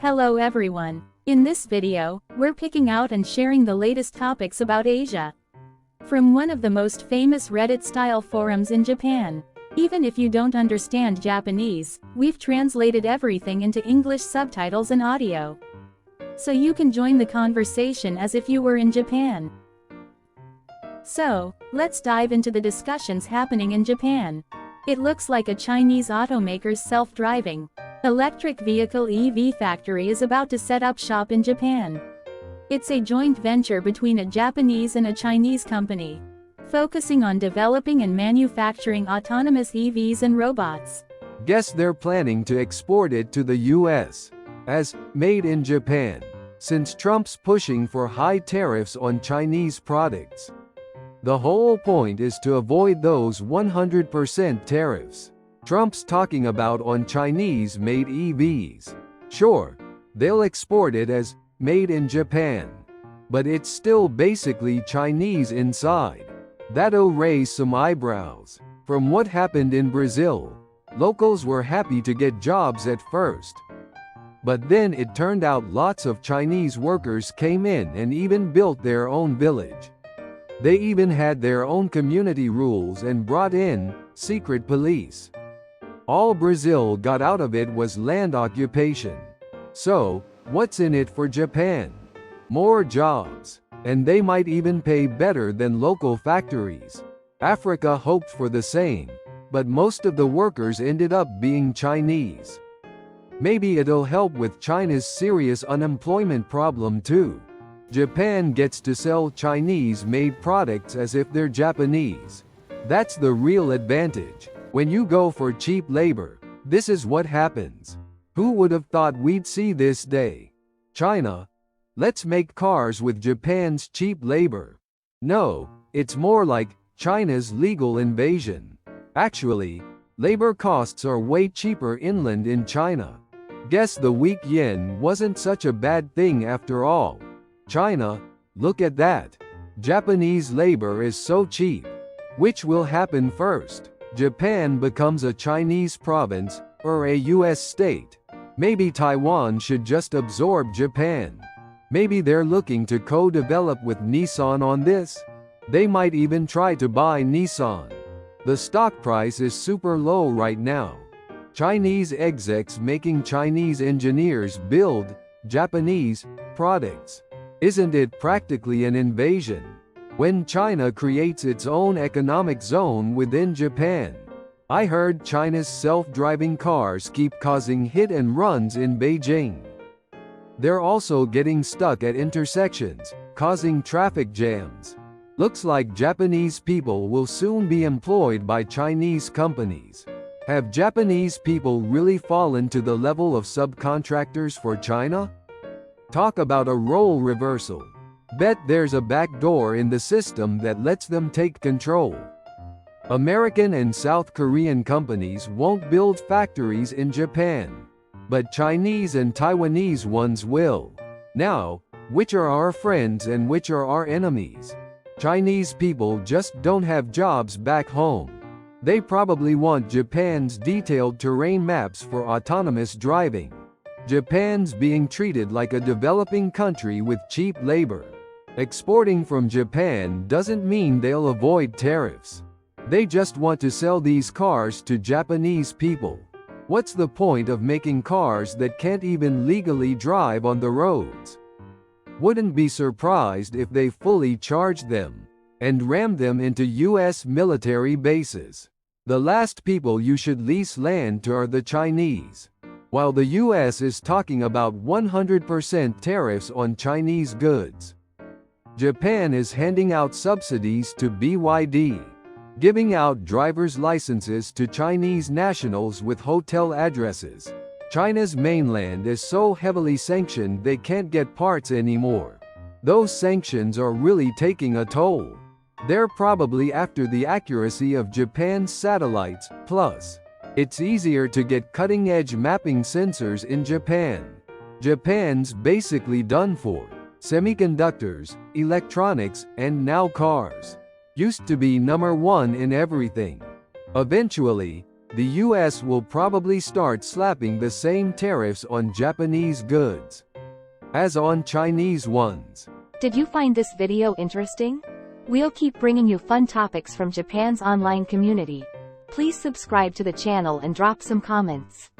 Hello everyone. In this video, we're picking out and sharing the latest topics about Asia. From one of the most famous Reddit-style forums in Japan. Even if you don't understand Japanese, we've translated everything into English subtitles and audio. So you can join the conversation as if you were in Japan. So, let's dive into the discussions happening in Japan. It looks like a Chinese automaker's self-driving electric vehicle EV factory is about to set up shop in Japan. It's a joint venture between a Japanese and a Chinese company, focusing on developing and manufacturing autonomous EVs and robots. Guess they're planning to export it to the US as made in Japan, since Trump's pushing for high tariffs on Chinese products. The whole point is to avoid those 100% tariffs Trump's talking about on Chinese-made EVs. Sure, they'll export it as made in Japan, but it's still basically Chinese inside. That'll raise some eyebrows. From what happened in Brazil, locals were happy to get jobs at first. But then it turned out lots of Chinese workers came in and even built their own village. They even had their own community rules and brought in secret police. All Brazil got out of it was land occupation. So, what's in it for Japan? More jobs. And they might even pay better than local factories. Africa hoped for the same, but most of the workers ended up being Chinese. Maybe it'll help with China's serious unemployment problem too. Japan gets to sell Chinese-made products as if they're Japanese. That's the real advantage. When you go for cheap labor, this is what happens. Who would have thought we'd see this day? China, let's make cars with Japan's cheap labor. No, it's more like China's legal invasion. Actually, labor costs are way cheaper inland in China. Guess the weak yen wasn't such a bad thing after all. China, look at that. Japanese labor is so cheap. Which will happen first? Japan becomes a Chinese province, or a US state. Maybe Taiwan should just absorb Japan. Maybe they're looking to co-develop with Nissan on this. They might even try to buy Nissan. The stock price is super low right now. Chinese execs making Chinese engineers build Japanese products. Isn't it practically an invasion? When China creates its own economic zone within Japan. I heard China's self-driving cars keep causing hit and runs in Beijing. They're also getting stuck at intersections, causing traffic jams. Looks like Japanese people will soon be employed by Chinese companies. Have Japanese people really fallen to the level of subcontractors for China? Talk about a role reversal. Bet there's a back door in the system that lets them take control. American and South Korean companies won't build factories in Japan, but Chinese and Taiwanese ones will. Now, which are our friends and which are our enemies? Chinese people just don't have jobs back home. They probably want Japan's detailed terrain maps for autonomous driving. Japan's being treated like a developing country with cheap labor. Exporting from Japan doesn't mean they'll avoid tariffs. They just want to sell these cars to Japanese people. What's the point of making cars that can't even legally drive on the roads? Wouldn't be surprised if they fully charged them and rammed them into US military bases. The last people you should lease land to are the Chinese. While the US is talking about 100% tariffs on Chinese goods. Japan is handing out subsidies to BYD, giving out driver's licenses to Chinese nationals with hotel addresses. China's mainland is so heavily sanctioned they can't get parts anymore. Those sanctions are really taking a toll. They're probably after the accuracy of Japan's satellites, plus, it's easier to get cutting-edge mapping sensors in Japan. Japan's basically done for. Semiconductors, electronics, and now cars. Used to be number one in everything. Eventually, the US will probably start slapping the same tariffs on Japanese goods as on Chinese ones. Did you find this video interesting? We'll keep bringing you fun topics from Japan's online community. Please subscribe to the channel and drop some comments.